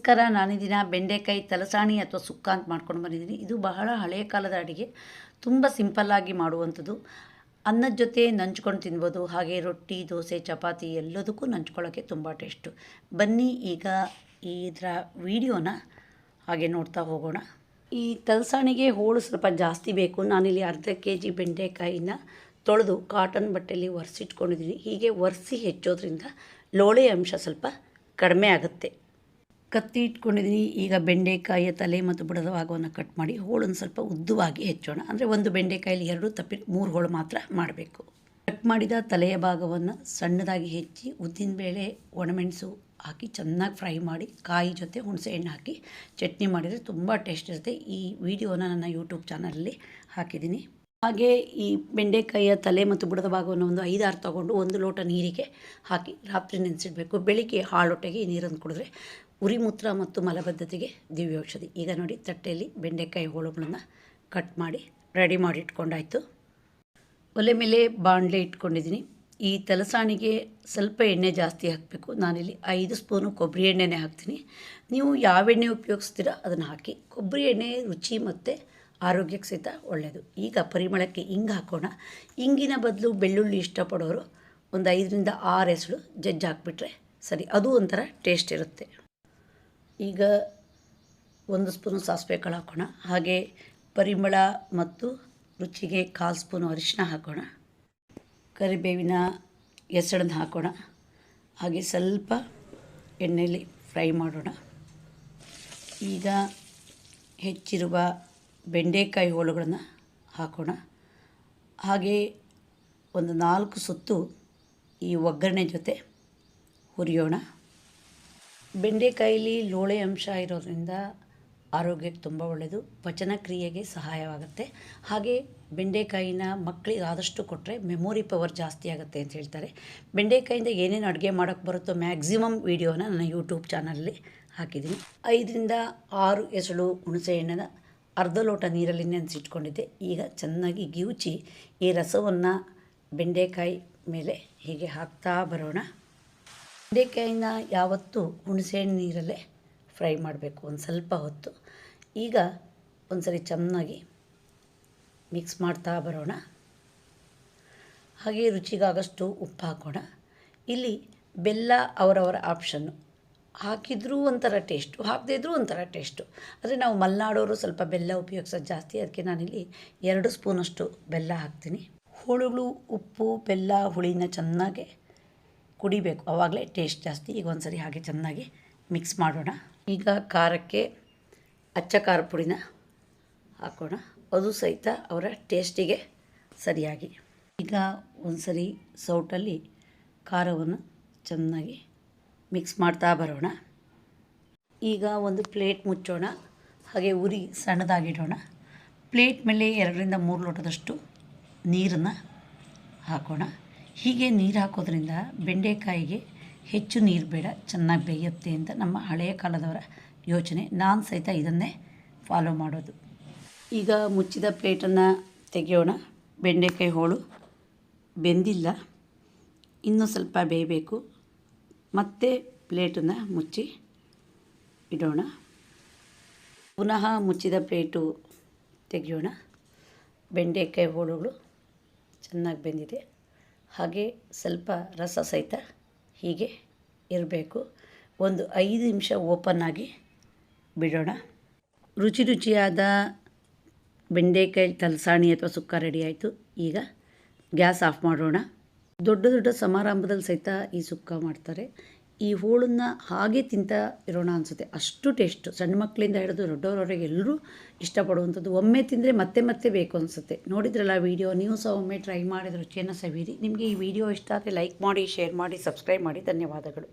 ನಮಸ್ಕಾರ. ನಾನಿದಿನ ಬೆಂಡೆಕಾಯಿ ತಲಸಾಣಿ ಅಥವಾ ಸುಕ್ಕ ಅಂತ ಮಾಡ್ಕೊಂಡು ಬಂದಿದ್ದೀನಿ. ಇದು ಬಹಳ ಹಳೆಯ ಕಾಲದ ಅಡುಗೆ, ತುಂಬ ಸಿಂಪಲ್ಲಾಗಿ ಮಾಡುವಂಥದ್ದು. ಅನ್ನದ ಜೊತೆ ನಂಚ್ಕೊಂಡು ತಿನ್ಬೋದು, ಹಾಗೆ ರೊಟ್ಟಿ, ದೋಸೆ, ಚಪಾತಿ ಎಲ್ಲದಕ್ಕೂ ನಂಚ್ಕೊಳ್ಳೋಕ್ಕೆ ತುಂಬ ಟೇಸ್ಟು. ಬನ್ನಿ ಈಗ ಇದರ ವಿಡಿಯೋನ ಹಾಗೆ ನೋಡ್ತಾ ಹೋಗೋಣ. ಈ ತಲಸಾಣಿಗೆ ಹೋಳು ಸ್ವಲ್ಪ ಜಾಸ್ತಿ ಬೇಕು. ನಾನಿಲ್ಲಿ ಅರ್ಧ kg ಬೆಂಡೆಕಾಯಿನ ತೊಳೆದು ಕಾಟನ್ ಬಟ್ಟೆಯಲ್ಲಿ ಒರೆಸಿಟ್ಕೊಂಡಿದ್ದೀನಿ. ಹೀಗೆ ಒರೆಸಿ ಹೆಚ್ಚೋದ್ರಿಂದ ಲೋಳೆ ಅಂಶ ಸ್ವಲ್ಪ ಕಡಿಮೆ ಆಗುತ್ತೆ. ಕತ್ತಿ ಇಟ್ಕೊಂಡಿದ್ದೀನಿ. ಈಗ ಬೆಂಡೆಕಾಯಿಯ ತಲೆ ಮತ್ತು ಬುಡದ ಭಾಗವನ್ನು ಕಟ್ ಮಾಡಿ ಹೋಳನ್ನು ಸ್ವಲ್ಪ ಉದ್ದವಾಗಿ ಹೆಚ್ಚೋಣ. ಅಂದರೆ ಒಂದು ಬೆಂಡೆಕಾಯಲ್ಲಿ 2 ತಪ್ಪಿ 3 ಹೋಳು ಮಾತ್ರ ಮಾಡಬೇಕು. ಕಟ್ ಮಾಡಿದ ತಲೆಯ ಭಾಗವನ್ನು ಸಣ್ಣದಾಗಿ ಹೆಚ್ಚಿ ಉದ್ದಿನಬೇಳೆ, ಒಣಮೆಣಸು ಹಾಕಿ ಚೆನ್ನಾಗಿ ಫ್ರೈ ಮಾಡಿ ಕಾಯಿ ಜೊತೆ ಹುಣಸೆ ಹಣ್ಣು ಹಾಕಿ ಚಟ್ನಿ ಮಾಡಿದರೆ ತುಂಬ ಟೇಸ್ಟ್ ಇರುತ್ತೆ. ಈ ವಿಡಿಯೋನ ನನ್ನ ಯೂಟ್ಯೂಬ್ ಚಾನಲಲ್ಲಿ ಹಾಕಿದ್ದೀನಿ. ಹಾಗೆ ಈ ಬೆಂಡೆಕಾಯಿಯ ತಲೆ ಮತ್ತು ಬುಡದ ಭಾಗವನ್ನು ಒಂದು 5-6 ತೊಗೊಂಡು 1 ಲೋಟ ನೀರಿಗೆ ಹಾಕಿ ರಾತ್ರಿ ನೆನೆಸಿಡಬೇಕು. ಬೆಳಿಗ್ಗೆ ಹಾಳೊಟ್ಟೆಗೆ ಈ ನೀರನ್ನು ಕುಡಿದ್ರೆ ಉರಿಮೂತ್ರ ಮತ್ತು ಮಲಬದ್ಧತೆಗೆ ದಿವ್ಯೌಷಧಿ. ಈಗ ನೋಡಿ, ತಟ್ಟೆಯಲ್ಲಿ ಬೆಂಡೆಕಾಯಿ ಹೋಳುಗಳನ್ನು ಕಟ್ ಮಾಡಿ ರೆಡಿ ಮಾಡಿ ಇಟ್ಕೊಂಡಾಯಿತು. ಒಲೆ ಮೇಲೆ ಬಾಣಲೆ ಇಟ್ಕೊಂಡಿದ್ದೀನಿ. ಈ ತಲಸಾಣಿಗೆ ಸ್ವಲ್ಪ ಎಣ್ಣೆ ಜಾಸ್ತಿ ಹಾಕಬೇಕು. ನಾನಿಲ್ಲಿ 5 ಸ್ಪೂನು ಕೊಬ್ಬರಿ ಎಣ್ಣೆನೇ ಹಾಕ್ತೀನಿ. ನೀವು ಯಾವ ಎಣ್ಣೆ ಉಪಯೋಗಿಸ್ತೀರಾ ಅದನ್ನು ಹಾಕಿ. ಕೊಬ್ಬರಿ ಎಣ್ಣೆ ರುಚಿ ಮತ್ತು ಆರೋಗ್ಯಕ್ಕೆ ಸಹಿತ ಒಳ್ಳೆಯದು. ಈಗ ಪರಿಮಳಕ್ಕೆ ಹಿಂಗೆ ಹಾಕೋಣ. ಹಿಂಗಿನ ಬದಲು ಬೆಳ್ಳುಳ್ಳಿ ಇಷ್ಟಪಡೋರು ಒಂದು 5-6 ಎಸಳು ಜಜ್ಜಿ ಹಾಕಿಬಿಟ್ರೆ ಸರಿ, ಅದು ಒಂಥರ ಟೇಸ್ಟ್ ಇರುತ್ತೆ. ಈಗ 1 ಸ್ಪೂನು ಸಾಸಿವೆ ಕಾಳು ಹಾಕೋಣ. ಹಾಗೆ ಪರಿಮಳ ಮತ್ತು ರುಚಿಗೆ 1/4 ಸ್ಪೂನು ಅರಿಶಿನ ಹಾಕೋಣ. ಕರಿಬೇವಿನ ಎಸಳನ್ನು ಹಾಕೋಣ. ಹಾಗೆ ಸ್ವಲ್ಪ ಎಣ್ಣೆಯಲ್ಲಿ ಫ್ರೈ ಮಾಡೋಣ. ಈಗ ಹೆಚ್ಚಿರುವ ಬೆಂಡೆಕಾಯಿ ಹೋಳುಗಳನ್ನು ಹಾಕೋಣ. ಹಾಗೆ ಒಂದು 4 ಸುತ್ತು ಈ ಒಗ್ಗರಣೆ ಜೊತೆ ಹುರಿಯೋಣ. ಬೆಂಡೆಕಾಯಿಲಿ ಲೋಳೆ ಅಂಶ ಇರೋದ್ರಿಂದ ಆರೋಗ್ಯಕ್ಕೆ ತುಂಬ ಒಳ್ಳೆಯದು, ಪಚನ ಕ್ರಿಯೆಗೆ ಸಹಾಯವಾಗುತ್ತೆ. ಹಾಗೆ ಬೆಂಡೆಕಾಯಿನ ಮಕ್ಕಳಿಗೆ ಆದಷ್ಟು ಕೊಟ್ಟರೆ ಮೆಮೊರಿ ಪವರ್ ಜಾಸ್ತಿ ಆಗುತ್ತೆ ಅಂತ ಹೇಳ್ತಾರೆ. ಬೆಂಡೆಕಾಯಿಂದ ಏನೇನು ಅಡುಗೆ ಮಾಡೋಕ್ಕೆ ಬರುತ್ತೋ ಮ್ಯಾಕ್ಸಿಮಮ್ ವೀಡಿಯೋನ ನನ್ನ ಯೂಟ್ಯೂಬ್ ಚಾನಲಲ್ಲಿ ಹಾಕಿದ್ದೀನಿ. 5-6 ಎಸಳು ಹುಣಸೆ ಹಣ್ಣನ್ನು ಅರ್ಧ ಲೋಟ ನೀರಲ್ಲಿ ನೆನೆಸಿಟ್ಕೊಂಡಿದ್ದೆ. ಈಗ ಚೆನ್ನಾಗಿ ಗಿವುಚಿ ಈ ರಸವನ್ನು ಬೆಂಡೆಕಾಯಿ ಮೇಲೆ ಹೀಗೆ ಹಾಕ್ತಾ ಬರೋಣ. ಬೆಂಡೆಕಾಯಿನ ಯಾವತ್ತೂ ಹುಣಸೆಹಣ್ಣು ನೀರಲ್ಲೇ ಫ್ರೈ ಮಾಡಬೇಕು ಒಂದು ಸ್ವಲ್ಪ ಹೊತ್ತು. ಈಗ ಒಂದ್ಸರಿ ಚೆನ್ನಾಗಿ ಮಿಕ್ಸ್ ಮಾಡ್ತಾ ಬರೋಣ. ಹಾಗೆ ರುಚಿಗಾಗಷ್ಟು ಉಪ್ಪು ಹಾಕೋಣ. ಇಲ್ಲಿ ಬೆಲ್ಲ ಅವರವರ ಆಪ್ಷನ್ನು. ಹಾಕಿದ್ರೂ ಒಂಥರ ಟೇಸ್ಟು, ಹಾಕದೇ ಇದ್ರೂ ಒಂಥರ ಟೇಸ್ಟು. ಆದರೆ ನಾವು ಮಲೆನಾಡೋರು ಸ್ವಲ್ಪ ಬೆಲ್ಲ ಉಪಯೋಗಿಸೋದು ಜಾಸ್ತಿ, ಅದಕ್ಕೆ ನಾನಿಲ್ಲಿ 2 ಸ್ಪೂನಷ್ಟು ಬೆಲ್ಲ ಹಾಕ್ತೀನಿ. ಹೋಳುಗಳು ಉಪ್ಪು ಬೆಲ್ಲ ಹುಳಿನ ಚೆನ್ನಾಗಿ ಕುಡಿಬೇಕು, ಆವಾಗಲೇ ಟೇಸ್ಟ್ ಜಾಸ್ತಿ. ಈಗ ಒಂದ್ಸರಿ ಹಾಗೆ ಚೆನ್ನಾಗಿ ಮಿಕ್ಸ್ ಮಾಡೋಣ. ಈಗ ಖಾರಕ್ಕೆ ಅಚ್ಚ ಖಾರ ಪುಡಿನ ಹಾಕೋಣ, ಅದು ಸಹಿತ ಅವರ ಟೇಸ್ಟಿಗೆ ಸರಿಯಾಗಿ. ಈಗ ಒಂದ್ಸರಿ ಸೌಟಲ್ಲಿ ಖಾರವನ್ನು ಚೆನ್ನಾಗಿ ಮಿಕ್ಸ್ ಮಾಡ್ತಾ ಬರೋಣ. ಈಗ ಒಂದು ಪ್ಲೇಟ್ ಮುಚ್ಚೋಣ. ಹಾಗೆ ಉರಿ ಸಣ್ಣದಾಗಿಡೋಣ. ಪ್ಲೇಟ್ ಮೇಲೆ 2-3 ಲೋಟದಷ್ಟು ನೀರನ್ನು ಹಾಕೋಣ. ಹೀಗೆ ನೀರು ಹಾಕೋದ್ರಿಂದ ಬೆಂಡೆಕಾಯಿಗೆ ಹೆಚ್ಚು ನೀರು ಬೇಡ, ಚೆನ್ನಾಗಿ ಬೇಯುತ್ತೆ ಅಂತ ನಮ್ಮ ಹಳೆಯ ಕಾಲದವರ ಯೋಚನೆ. ನಾನು ಸಹಿತ ಇದನ್ನೇ ಫಾಲೋ ಮಾಡೋದು. ಈಗ ಮುಚ್ಚಿದ ಪ್ಲೇಟನ್ನು ತೆಗೆಯೋಣ. ಬೆಂಡೆಕಾಯಿ ಹೋಳು ಬೆಂದಿಲ್ಲ, ಇನ್ನೂ ಸ್ವಲ್ಪ ಬೇಯಬೇಕು. ಮತ್ತೆ ಪ್ಲೇಟನ್ನು ಮುಚ್ಚಿ ಇಡೋಣ. ಪುನಃ ಮುಚ್ಚಿದ ಪ್ಲೇಟು ತೆಗೆಯೋಣ. ಬೆಂಡೆಕಾಯಿ ಹೋಳುಗಳು ಚೆನ್ನಾಗಿ ಬೆಂದಿದೆ. ಹಾಗೆ ಸ್ವಲ್ಪ ರಸ ಸಹಿತ ಹೀಗೆ ಇರಬೇಕು. ಒಂದು 5 ನಿಮಿಷ ಓಪನ್ನಾಗಿ ಬಿಡೋಣ. ರುಚಿಯಾದ ಬೆಂಡೆಕಾಯಿ ತಲಸಾಣಿ ಅಥವಾ ಸುಕ್ಕ ರೆಡಿ ಆಯಿತು. ಈಗ ಗ್ಯಾಸ್ ಆಫ್ ಮಾಡೋಣ. ದೊಡ್ಡ ಸಮಾರಂಭದಲ್ಲಿ ಸಹಿತ ಈ ಸುಕ್ಕ ಮಾಡ್ತಾರೆ. ಈ ಹೋಳನ್ನು ಹಾಗೆ ತಿಂತ ಇರೋಣ ಅನಿಸುತ್ತೆ, ಅಷ್ಟು ಟೇಸ್ಟು. ಸಣ್ಣ ಮಕ್ಕಳಿಂದ ಹಿಡಿದು ದೊಡ್ಡವರವರೆಗೆ ಎಲ್ಲರೂ ಇಷ್ಟಪಡುವಂಥದ್ದು. ಒಮ್ಮೆ ತಿಂದರೆ ಮತ್ತೆ ಬೇಕು ಅನಿಸುತ್ತೆ. ನೋಡಿದ್ರಲ್ಲ ವಿಡಿಯೋ, ನೀವು ಸಹ ಒಮ್ಮೆ ಟ್ರೈ ಮಾಡಿದ ರುಚಿಯನ್ನು ಸವಿಯಿರಿ. ನಿಮಗೆ ಈ ವಿಡಿಯೋ ಇಷ್ಟ ಆದರೆ ಲೈಕ್ ಮಾಡಿ, ಶೇರ್ ಮಾಡಿ, ಸಬ್ಸ್ಕ್ರೈಬ್ ಮಾಡಿ. ಧನ್ಯವಾದಗಳು.